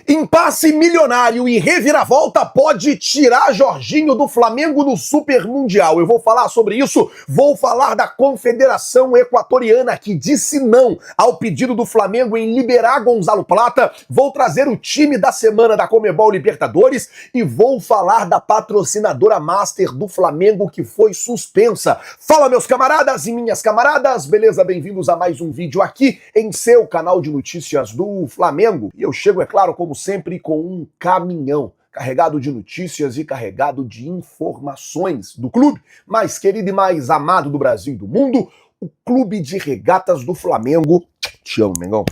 Impasse milionário e reviravolta pode tirar Jorginho do Flamengo no Super Mundial. Eu vou falar sobre isso, vou falar da Confederação Equatoriana que disse não ao pedido do Flamengo em liberar Gonzalo Plata, vou trazer o time da semana da Conmebol Libertadores e vou falar da patrocinadora Master do Flamengo que foi suspensa. Fala meus camaradas e minhas camaradas, beleza? Bem-vindos a mais um vídeo aqui em seu canal de notícias do Flamengo. E eu chego, é claro, como sempre, com um caminhão carregado de notícias e carregado de informações do clube mais querido e mais amado do Brasil e do mundo, o Clube de Regatas do Flamengo. Te amo, Mengão.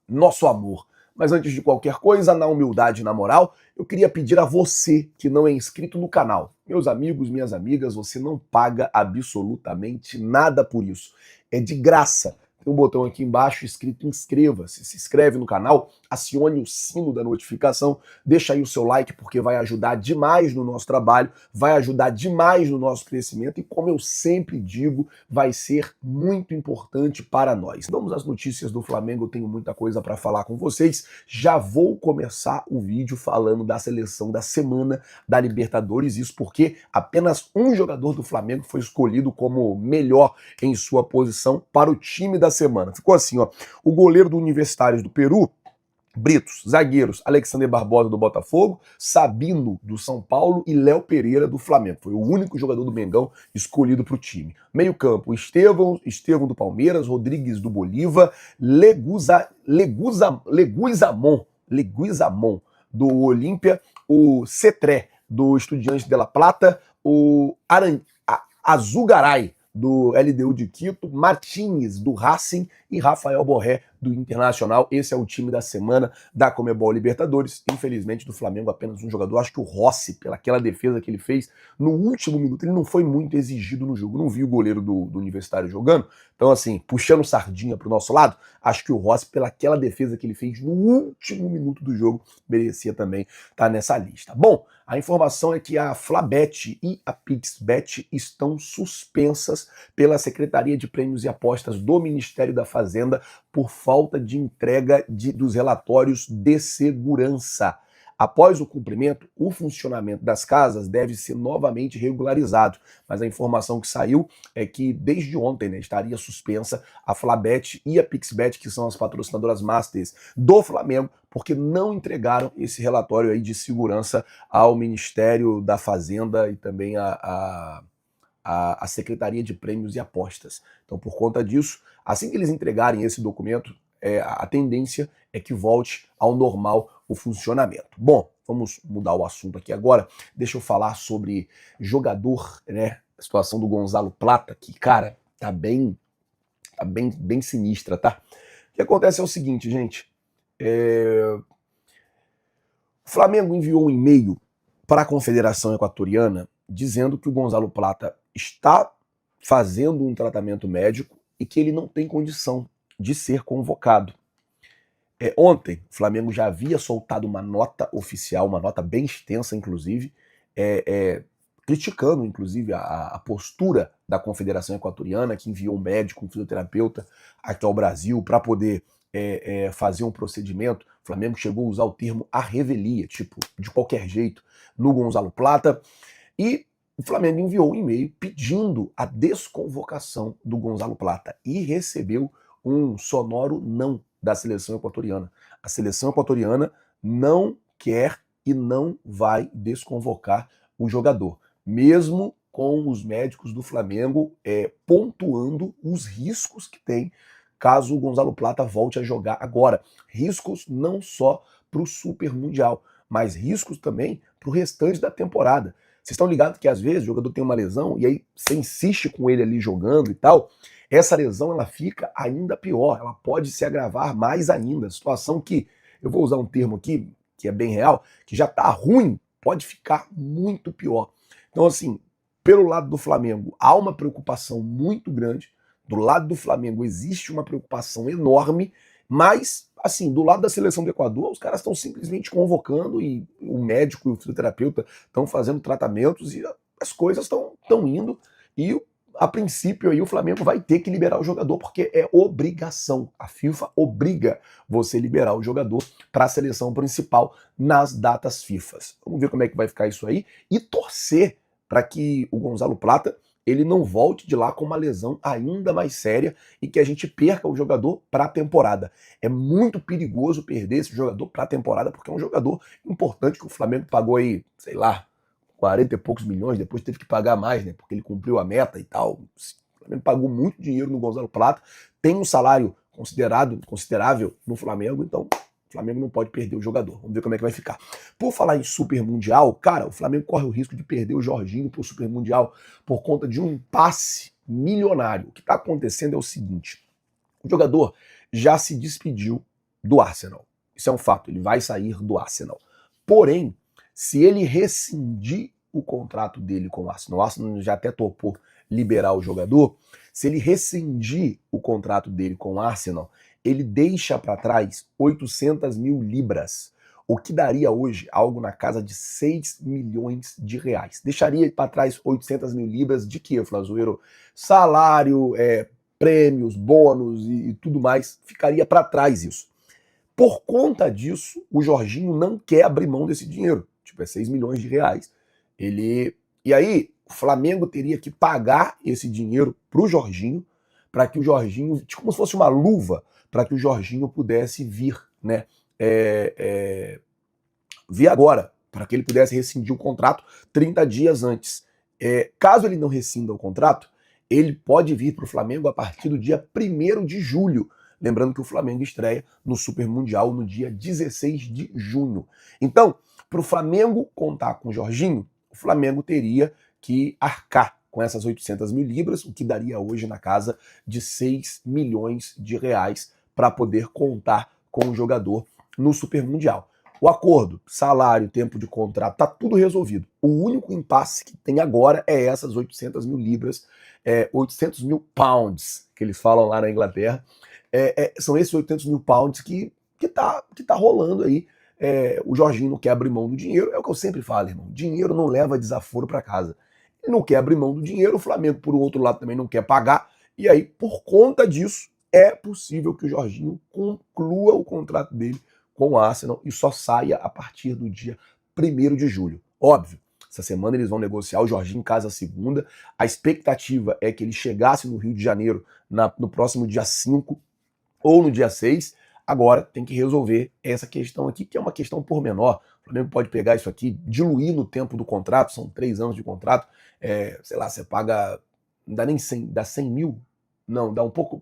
Nosso amor. Mas antes de qualquer coisa, na humildade e na moral, eu queria pedir a você que não é inscrito no canal. Meus amigos, minhas amigas, você não paga absolutamente nada por isso. É de graça. Tem um botão aqui embaixo escrito inscreva-se, se inscreve no canal, acione o sino da notificação, deixa aí o seu like porque vai ajudar demais no nosso trabalho, vai ajudar demais no nosso crescimento e, como eu sempre digo, vai ser muito importante para nós. Vamos às notícias do Flamengo, eu tenho muita coisa para falar com vocês. Já vou começar o vídeo falando da seleção da semana da Libertadores, isso porque apenas um jogador do Flamengo foi escolhido como melhor em sua posição para o time da semana. Ficou assim, ó, o goleiro do Universitários do Peru, Britos, zagueiros, Alexander Barbosa do Botafogo, Sabino do São Paulo e Léo Pereira do Flamengo. Foi o único jogador do Mengão escolhido para o time. Meio campo, Estevão do Palmeiras, Rodrigues do Bolívar, Leguizamon do Olímpia, o Cetré do Estudiantes de La Plata, o Azugaray do LDU de Quito, Martínez do Racing e Rafael Borré do Internacional. Esse é o time da semana da Conmebol Libertadores. Infelizmente, do Flamengo, apenas um jogador. Acho que o Rossi, pelaquela defesa que ele fez no último minuto, ele não foi muito exigido no jogo. Não vi o goleiro do Universitário jogando. Então, assim, puxando sardinha pro nosso lado, acho que o Rossi, pelaquela defesa que ele fez no último minuto do jogo, merecia também estar nessa lista. Bom, a informação é que a Flabet e a Pixbet estão suspensas pela Secretaria de Prêmios e Apostas do Ministério da Fazenda por falta de entrega dos relatórios de segurança. Após o cumprimento, o funcionamento das casas deve ser novamente regularizado, mas a informação que saiu é que desde ontem, né, estaria suspensa a Flabet e a Pixbet, que são as patrocinadoras masters do Flamengo, porque não entregaram esse relatório aí de segurança ao Ministério da Fazenda e também a Secretaria de Prêmios e Apostas. Então, por conta disso, assim que eles entregarem esse documento, a tendência é que volte ao normal o funcionamento. Bom, vamos mudar o assunto aqui agora. Deixa eu falar sobre jogador, né? A situação do Gonzalo Plata, que, cara, tá bem sinistra, tá? O que acontece é o seguinte, gente. O Flamengo enviou um e-mail para a Confederação Equatoriana dizendo que o Gonzalo Plata está fazendo um tratamento médico e que ele não tem condição de ser convocado. Ontem, o Flamengo já havia soltado uma nota oficial, uma nota bem extensa, inclusive, criticando, inclusive, a postura da Confederação Equatoriana, que enviou um médico, um fisioterapeuta aqui ao Brasil para poder fazer um procedimento. O Flamengo chegou a usar o termo à revelia, tipo, de qualquer jeito, no Gonzalo Plata. E o Flamengo enviou um e-mail pedindo a desconvocação do Gonzalo Plata e recebeu um sonoro não da seleção equatoriana. A seleção equatoriana não quer e não vai desconvocar o jogador, mesmo com os médicos do Flamengo pontuando os riscos que tem caso o Gonzalo Plata volte a jogar agora. Riscos não só para o Super Mundial, mas riscos também para o restante da temporada. Vocês estão ligados que às vezes o jogador tem uma lesão e aí você insiste com ele ali jogando e tal, essa lesão ela fica ainda pior, ela pode se agravar mais ainda. Situação que, eu vou usar um termo aqui, que é bem real, que já tá ruim, pode ficar muito pior. Então assim, pelo lado do Flamengo há uma preocupação muito grande, do lado do Flamengo existe uma preocupação enorme, mas assim, do lado da seleção do Equador, os caras estão simplesmente convocando e o médico e o fisioterapeuta estão fazendo tratamentos e as coisas estão indo e a princípio aí o Flamengo vai ter que liberar o jogador, porque é obrigação. A FIFA obriga você liberar o jogador para a seleção principal nas datas FIFAs. Vamos ver como é que vai ficar isso aí e torcer para que o Gonzalo Plata ele não volte de lá com uma lesão ainda mais séria e que a gente perca o jogador para a temporada. É muito perigoso perder esse jogador para a temporada, porque é um jogador importante que o Flamengo pagou aí, sei lá, 40 e poucos milhões, depois teve que pagar mais, né? Porque ele cumpriu a meta e tal. O Flamengo pagou muito dinheiro no Gonzalo Plata, tem um salário considerável no Flamengo, então o Flamengo não pode perder o jogador. Vamos ver como é que vai ficar. Por falar em Super Mundial, cara, o Flamengo corre o risco de perder o Jorginho pro Super Mundial por conta de um passe milionário. O que está acontecendo é o seguinte: o jogador já se despediu do Arsenal. Isso é um fato, ele vai sair do Arsenal. Porém, se ele rescindir o contrato dele com o Arsenal já até topou liberar o jogador, se ele rescindir o contrato dele com o Arsenal, ele deixa para trás 800 mil libras, o que daria hoje algo na casa de 6 milhões de reais. Deixaria para trás 800 mil libras de quê, Flazoeiro? Salário, prêmios, bônus e tudo mais, ficaria para trás isso. Por conta disso, o Jorginho não quer abrir mão desse dinheiro. Tipo, é 6 milhões de reais. E aí, o Flamengo teria que pagar esse dinheiro pro Jorginho, para que o Jorginho, como se fosse uma luva, para que o Jorginho pudesse vir, né? Vir agora, para que ele pudesse rescindir o contrato 30 dias antes. Caso ele não rescinda o contrato, ele pode vir para o Flamengo a partir do dia 1º de julho. Lembrando que o Flamengo estreia no Super Mundial no dia 16 de junho. Então, para o Flamengo contar com o Jorginho, o Flamengo teria que arcar com essas 800 mil libras, o que daria hoje na casa de 6 milhões de reais para poder contar com o jogador no Super Mundial. O acordo, salário, tempo de contrato, tá tudo resolvido. O único impasse que tem agora é essas 800 mil libras, 800 mil pounds, que eles falam lá na Inglaterra. São esses 800 mil pounds que tá rolando aí. O Jorginho não quer abrir mão do dinheiro, é o que eu sempre falo, irmão. Dinheiro não leva desaforo para casa. Ele não quer abrir mão do dinheiro, o Flamengo, por outro lado, também não quer pagar. E aí, por conta disso, é possível que o Jorginho conclua o contrato dele com o Arsenal e só saia a partir do dia 1º de julho. Óbvio, essa semana eles vão negociar, o Jorginho casa segunda. A expectativa é que ele chegasse no Rio de Janeiro no próximo dia 5 ou no dia 6. Agora tem que resolver essa questão aqui, que é uma questão pormenor. O Flamengo pode pegar isso aqui, diluir no tempo do contrato, são 3 anos de contrato. Sei lá, você paga, não dá nem 100, dá 100 mil? Não, dá um pouco,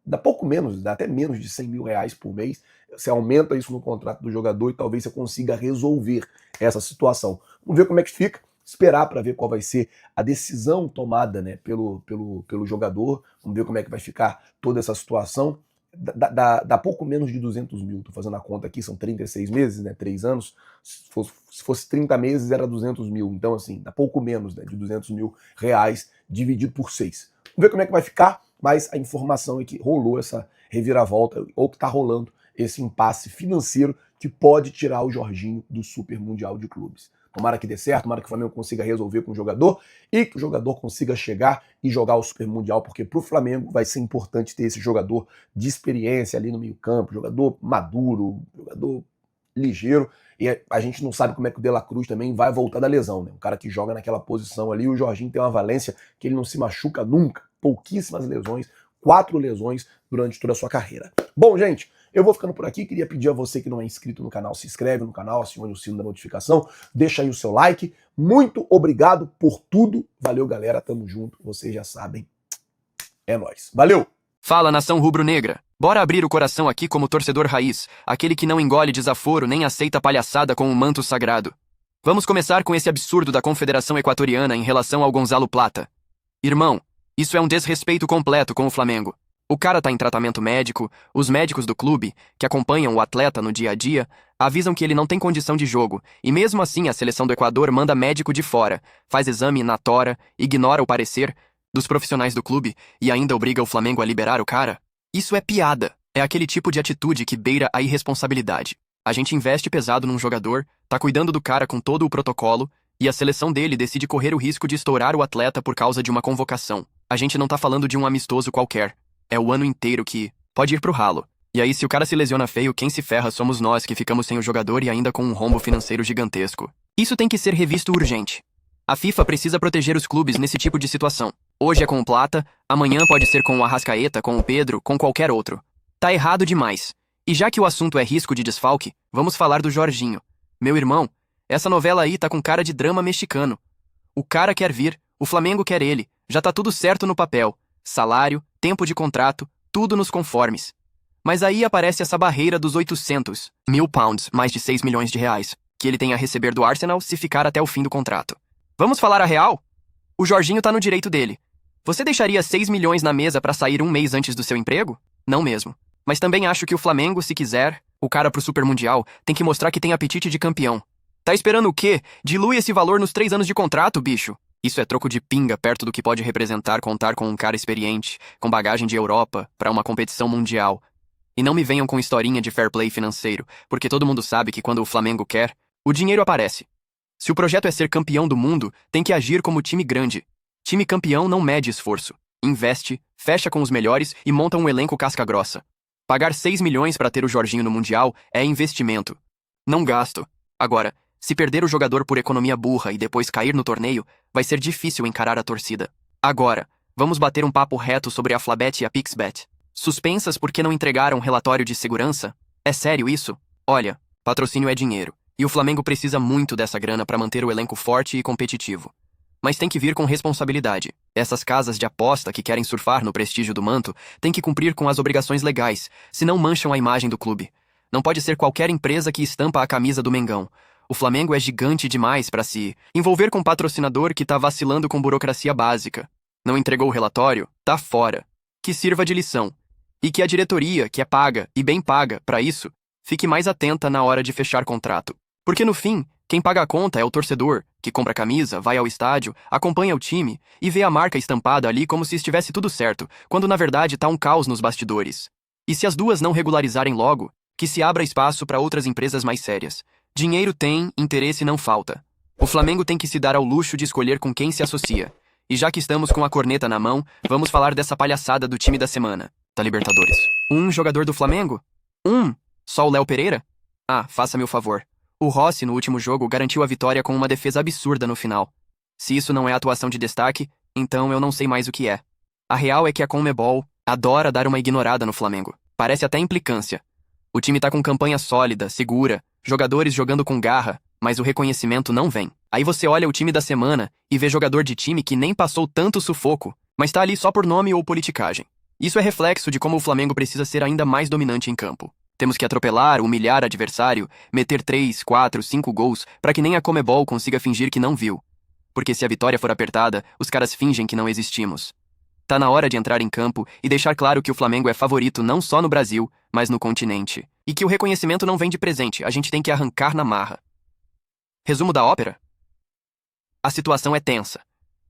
dá pouco menos, dá até menos de 100 mil reais por mês. Você aumenta isso no contrato do jogador e talvez você consiga resolver essa situação. Vamos ver como é que fica, esperar para ver qual vai ser a decisão tomada, né, pelo jogador. Vamos ver como é que vai ficar toda essa situação. Dá pouco menos de 200 mil, tô fazendo a conta aqui, são 36 meses, né, 3 anos, se fosse 30 meses era 200 mil, então assim, dá pouco menos, né, de 200 mil reais dividido por 6. Vamos ver como é que vai ficar, mas a informação é que rolou essa reviravolta, ou que tá rolando esse impasse financeiro que pode tirar o Jorginho do Super Mundial de Clubes. Tomara que dê certo, tomara que o Flamengo consiga resolver com o jogador e que o jogador consiga chegar e jogar o Super Mundial, porque para o Flamengo vai ser importante ter esse jogador de experiência ali no meio-campo, jogador maduro, jogador ligeiro. E a gente não sabe como é que o De La Cruz também vai voltar da lesão, né? Um cara que joga naquela posição ali, o Jorginho tem uma valência que ele não se machuca nunca, pouquíssimas lesões, 4 lesões durante toda a sua carreira. Bom, gente, eu vou ficando por aqui, queria pedir a você que não é inscrito no canal, se inscreve no canal, acione o sino da notificação, deixa aí o seu like. Muito obrigado por tudo. Valeu, galera, tamo junto, vocês já sabem. É nóis. Valeu! Fala, nação rubro-negra. Bora abrir o coração aqui como torcedor raiz, aquele que não engole desaforo nem aceita palhaçada com um manto sagrado. Vamos começar com esse absurdo da Confederação Equatoriana em relação ao Gonzalo Plata. Irmão, isso é um desrespeito completo com o Flamengo. O cara tá em tratamento médico, os médicos do clube, que acompanham o atleta no dia a dia, avisam que ele não tem condição de jogo, e mesmo assim a seleção do Equador manda médico de fora, faz exame na tora, ignora o parecer dos profissionais do clube e ainda obriga o Flamengo a liberar o cara. Isso é piada. É aquele tipo de atitude que beira a irresponsabilidade. A gente investe pesado num jogador, tá cuidando do cara com todo o protocolo, E a seleção dele decide correr o risco de estourar o atleta por causa de uma convocação. A gente não tá falando de um amistoso qualquer. É o ano inteiro que pode ir pro ralo. E aí, se o cara se lesiona feio, quem se ferra somos nós que ficamos sem o jogador e ainda com um rombo financeiro gigantesco. Isso tem que ser revisto urgente. A FIFA precisa proteger os clubes nesse tipo de situação. Hoje é com o Plata, amanhã pode ser com o Arrascaeta, com o Pedro, com qualquer outro. Tá errado demais. E já que o assunto é risco de desfalque, vamos falar do Jorginho. Meu irmão, essa novela aí tá com cara de drama mexicano. O cara quer vir, o Flamengo quer ele, já tá tudo certo no papel. Salário, tempo de contrato, tudo nos conformes. Mas aí aparece essa barreira dos 800 mil pounds, mais de 6 milhões de reais, que ele tem a receber do Arsenal se ficar até o fim do contrato. Vamos falar a real? O Jorginho tá no direito dele. Você deixaria 6 milhões na mesa pra sair um mês antes do seu emprego? Não mesmo. Mas também acho que o Flamengo, se quiser, o cara pro Super Mundial, tem que mostrar que tem apetite de campeão. Tá esperando o quê? Dilui esse valor nos 3 anos de contrato, bicho. Isso é troco de pinga perto do que pode representar contar com um cara experiente, com bagagem de Europa, pra uma competição mundial. E não me venham com historinha de fair play financeiro, porque todo mundo sabe que quando o Flamengo quer, o dinheiro aparece. Se o projeto é ser campeão do mundo, tem que agir como time grande. Time campeão não mede esforço. Investe, fecha com os melhores e monta um elenco casca-grossa. Pagar 6 milhões para ter o Jorginho no Mundial é investimento. Não gasto. Agora, se perder o jogador por economia burra e depois cair no torneio, vai ser difícil encarar a torcida. Agora, vamos bater um papo reto sobre a Flabet e a Pixbet. Suspensas porque não entregaram relatório de segurança? É sério isso? Olha, patrocínio é dinheiro. E o Flamengo precisa muito dessa grana para manter o elenco forte e competitivo. Mas tem que vir com responsabilidade. Essas casas de aposta que querem surfar no prestígio do manto têm que cumprir com as obrigações legais, senão mancham a imagem do clube. Não pode ser qualquer empresa que estampa a camisa do Mengão. O Flamengo é gigante demais para se envolver com patrocinador que tá vacilando com burocracia básica. Não entregou o relatório? Tá fora. Que sirva de lição. E que a diretoria, que é paga, e bem paga, para isso, fique mais atenta na hora de fechar contrato. Porque no fim, quem paga a conta é o torcedor, que compra a camisa, vai ao estádio, acompanha o time e vê a marca estampada ali como se estivesse tudo certo, quando na verdade tá um caos nos bastidores. E se as duas não regularizarem logo, que se abra espaço para outras empresas mais sérias. Dinheiro tem, interesse não falta. O Flamengo tem que se dar ao luxo de escolher com quem se associa. E já que estamos com a corneta na mão, vamos falar dessa palhaçada do time da semana, da Libertadores. Um jogador do Flamengo? Só o Léo Pereira? Ah, faça-me o favor. O Rossi, no último jogo, garantiu a vitória com uma defesa absurda no final. Se isso não é atuação de destaque, então eu não sei mais o que é. A real é que a Conmebol adora dar uma ignorada no Flamengo. Parece até implicância. O time tá com campanha sólida, segura, jogadores jogando com garra, mas o reconhecimento não vem. Aí você olha o time da semana e vê jogador de time que nem passou tanto sufoco, mas tá ali só por nome ou politicagem. Isso é reflexo de como o Flamengo precisa ser ainda mais dominante em campo. Temos que atropelar, humilhar adversário, meter 3, 4, 5 gols para que nem a Conmebol consiga fingir que não viu. Porque se a vitória for apertada, os caras fingem que não existimos. Tá na hora de entrar em campo e deixar claro que o Flamengo é favorito não só no Brasil, mas no continente. E que o reconhecimento não vem de presente, a gente tem que arrancar na marra. Resumo da ópera? A situação é tensa.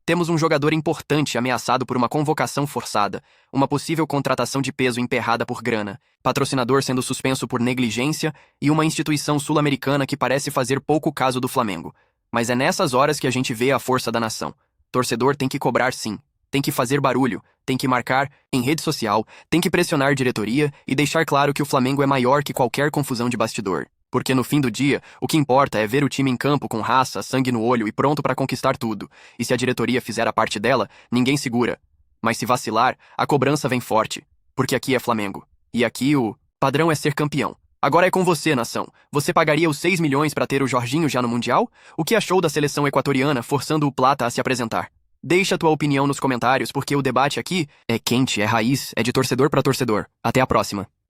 Temos um jogador importante ameaçado por uma convocação forçada, uma possível contratação de peso emperrada por grana, patrocinador sendo suspenso por negligência e uma instituição sul-americana que parece fazer pouco caso do Flamengo. Mas é nessas horas que a gente vê a força da nação. Torcedor tem que cobrar sim, tem que fazer barulho, tem que marcar em rede social, tem que pressionar diretoria e deixar claro que o Flamengo é maior que qualquer confusão de bastidor. Porque no fim do dia, o que importa é ver o time em campo com raça, sangue no olho e pronto para conquistar tudo. E se a diretoria fizer a parte dela, ninguém segura. Mas se vacilar, a cobrança vem forte. Porque aqui é Flamengo. E aqui o padrão é ser campeão. Agora é com você, nação. Você pagaria os 6 milhões para ter o Jorginho já no Mundial? O que achou da seleção equatoriana forçando o Plata a se apresentar? Deixa tua opinião nos comentários, porque o debate aqui é quente, é raiz, é de torcedor para torcedor. Até a próxima.